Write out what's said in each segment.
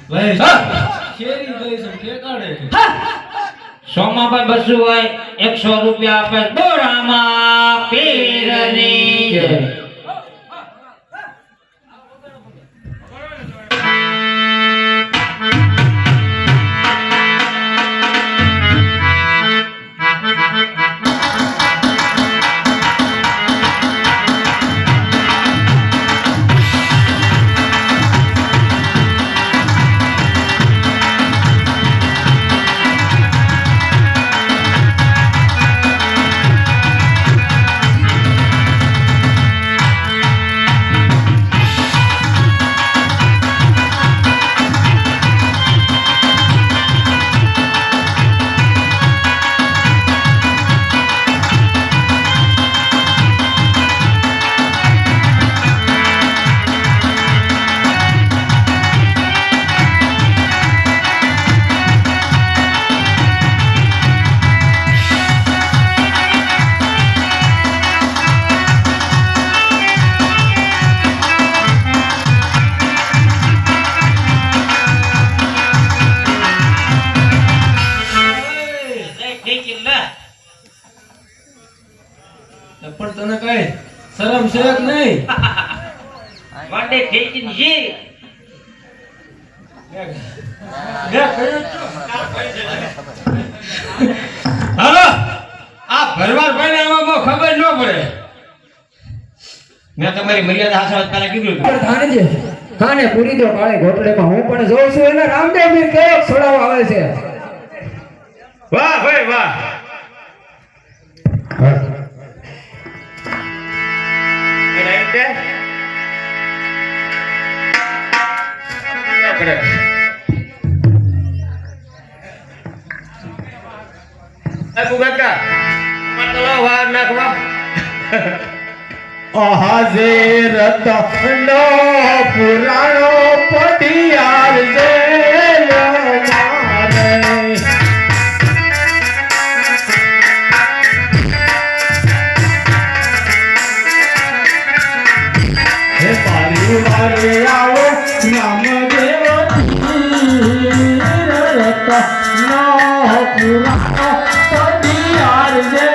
ભાઈ શેરી ગઈ છે કે કાઢે છે સોમાભાઈ બસુ હોય 100 રૂપિયા આપે બોરામાં પીરની જય. પણ તને કઈ શરમ છે કે નહીં વાડે ઠેકીને જી હાલો આ ભરવાડ ભાઈને આમાં બહુ ખબર ન પડે મેં તમારી મર્યાદા હાસવાત પહેલા કીધું હતું. ધાનજી કાને પૂરી દો કાળે ઘોટલેમાં હું પણ જોઉં છું એને રામદેવ વીર કેવો છોડાવવા આવે છે. વાહ ભાઈ વાહ રતનો પુરાણો પટિયાર જે આવો નામદેવ રતનો પુરાણો પટિયાર જે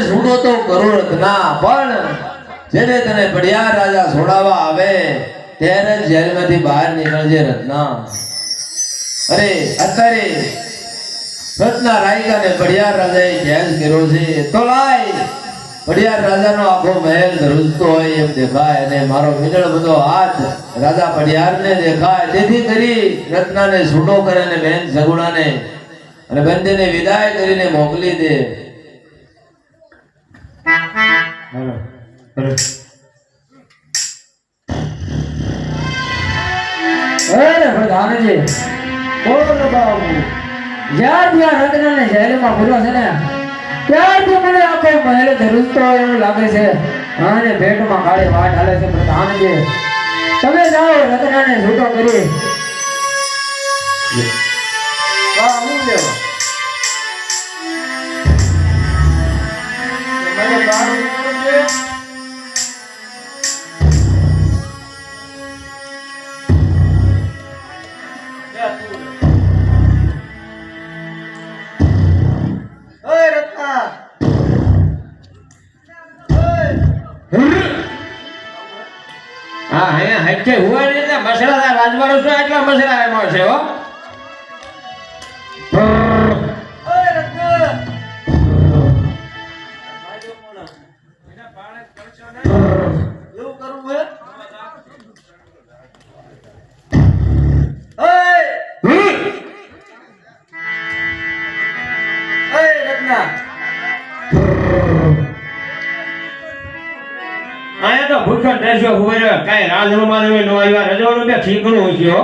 જૂનો તો કરોડ ના પણ જેને તને પડિયાર રાજા છોડાવવા આવે ત્યારે જ જેલમાંથી બહાર નીકળજે રત્ના. અરે અત્યારે રત્ના રાયકાને પડિયાર રાજાએ જેલ કર્યો છે તો લાય પડિયાર રાજાનો આખો મહેલ ધ્રુજતો હોય એમ દેખાય અને મારો મિનળ બધો હાથ રાજા પડિયારને દેખાય. તેથી કરી રત્નાને છૂટો કરે અને બેન સગુણાને અને બંનેને વિદાય કરીને મોકલી દે. અરે પ્રધાનજી બોલો બાબુ જ્યાં ત્યાં રત્નને જેલમાં પૂર્યો છે ને ત્યારથી મને આખો મહેલ ધરુજતો હોય એવું લાગે છે અને પેટમાં કાળી વાટ હાલે છે પ્રધાનજી તમે જાઓ રત્નાને છૂટો કરી હું લેવા મને બહાર નીકળવું છે. ઓય રત્ના હા હે હચ્ચે હુવા ને એટલે મસળાદાર રાજવાડો છો એટલા મસળા એમાં છે હો ઓય રત્ના એવું કરવું હે ઓય રત્ના આયા તો ભૂખા દેશો હુવા કાઈ રાજમાં નો આવ્યા રજવાડું બે ઠીકણું હોય છે હો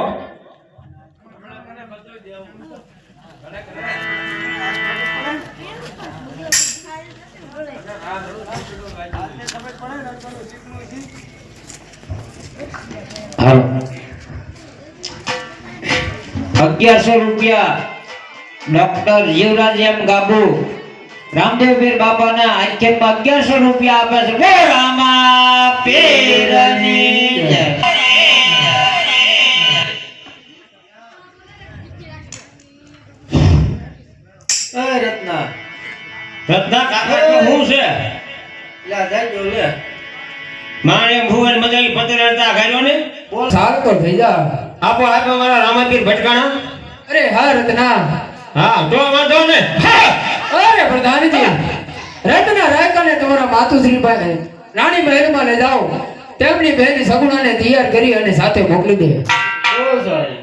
હાલો 1100 રૂપિયા ડોક્ટર જીવરાજ એમ ગાબુ રામદેવ પીર બાપાના આખ્યાનમાં 1100 રૂપિયા આપે છે બોલ રામા પીરની જય. ઓય રત્ના રત્ના કાકા તો હું છે લા જાજો લે મારે એમ ભુવન મજાની પતરાતા ગાયો ને સારું તો થઈ જા આપો આપો મારા રામાપીર ભટકાણા અરે હા રત્ના હા તો વાંધો ને અરે પ્રધાનજી રત્ના રાયકાને તમારા માતુશ્રી પાસે રાણી મહેલમાં લઈ જાઓ તેમની બહેન સગુણાને તૈયાર કરી અને સાથે મોકલી દે બહુ સારી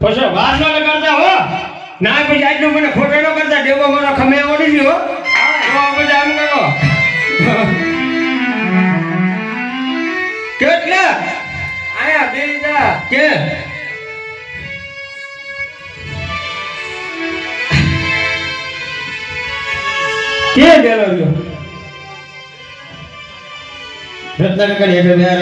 પછી વાર ન લગાડતા હો ના પછી આજનો મને ખોટો ન કરતા દેવો મારો ખમે આવડી ગયો તો બધા આમ કરો કેટલા આયા બેજા કે કે બેલો ગયો રત્ન કરી એટલે યાર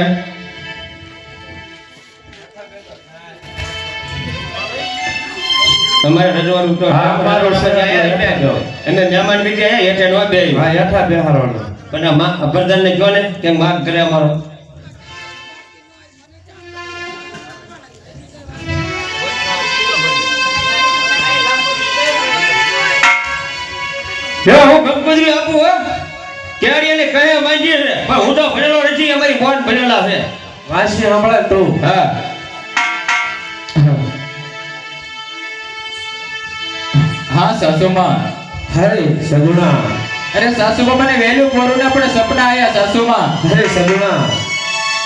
તમારે રજવાનું તો હા, મારો સજાયા એટલે જો એને મહેમાન બીજે આયા એટલે નો બે હા યથા બેહારવાનો પણ આ માં અભરદાન ને જો ને કે માગ કરે અમારો જો હું ગણપતિ આપું હો કેડીને કહે માંગીએ છે પણ હું તો ભણેલો નથી અમારી બોન ભણેલા છે વાસી સાંભળે તું હા હા સાસુમાં હરે સગુણા અરે સાસુમાં મને વહેલું કોરોના પણ સપના આયા સાસુમાં હરે સગુણા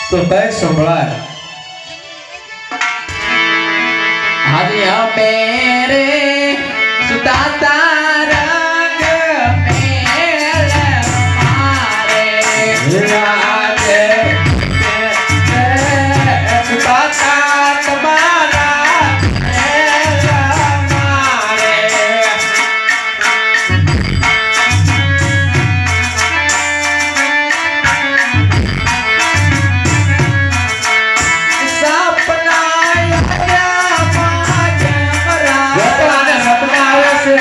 તો કઈ સંભળાય આજે અમે રે સુતાતા રંગ મેલ મારે આજે સુતાતા તમારા મેલ મારે સપના આયા લોકોને સપના આવે છે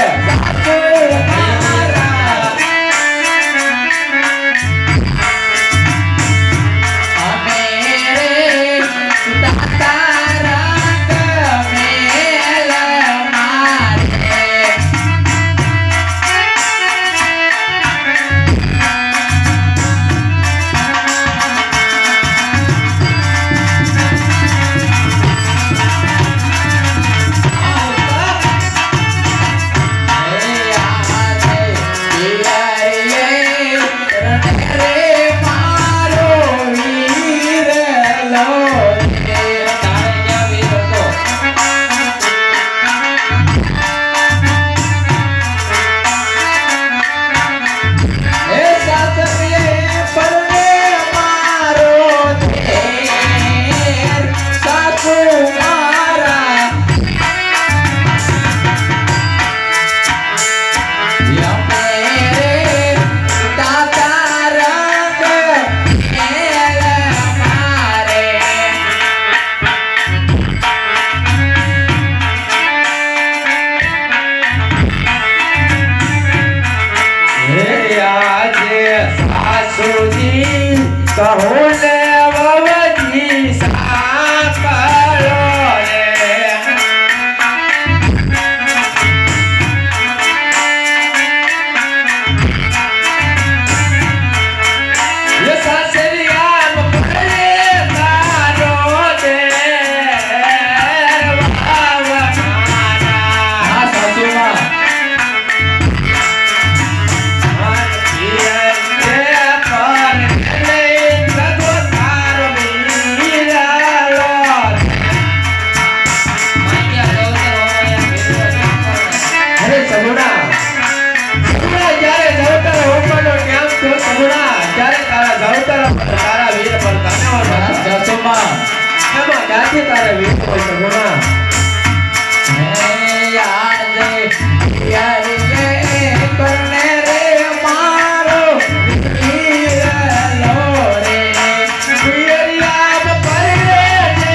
કહો ને બાબાજી સાંભળો રે ये सासरिया पकड़े तारो दे वावा मारा हा सासुमा અરે સગુણા સગુણા જ્યારે જવતર હોવાનો ટાઈમ થયો સગુણા ત્યારે તારા જવતર પર તારા વીર પર ધન્યવાદ જસોમાં એમાં ગાજે તારા વીર પર સગુણા હે યાદ યાર રે કરને રે મારો વીર લો રે વીર યાદ પર રે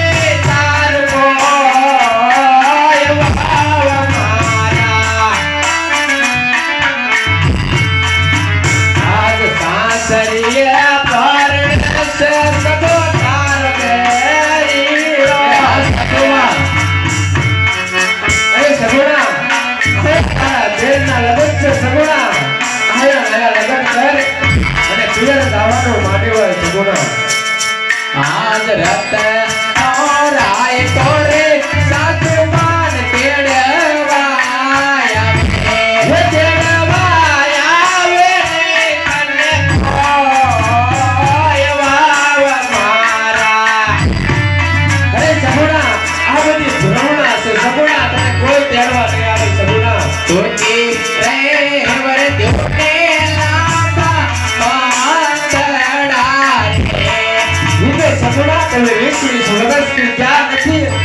તાર કો વાવા મારા આજ સાસરિયા પર સગો તાર બેરી સગુણા અરે સગુણા અરે તારા બેનના લગન છે સગુણા આયા લગન કર અને પિયર ગાવાનો માંડ્યો હોય સગુણા આજ રત ઓરાય તોરે સાસુમાન તેડવાયા હે તેડવાયા વે કને ઓય વાવા મારા અરે સગુણા આ બધી ભ્રમણા છે સગુણા તને કોઈ તેડવા નહીં આવે સગુણા તોજી રે વર દેવને લાંબા પાંદડા રે વિવે સગુણા તમે 20 વર્ષથી ક્યાં નથી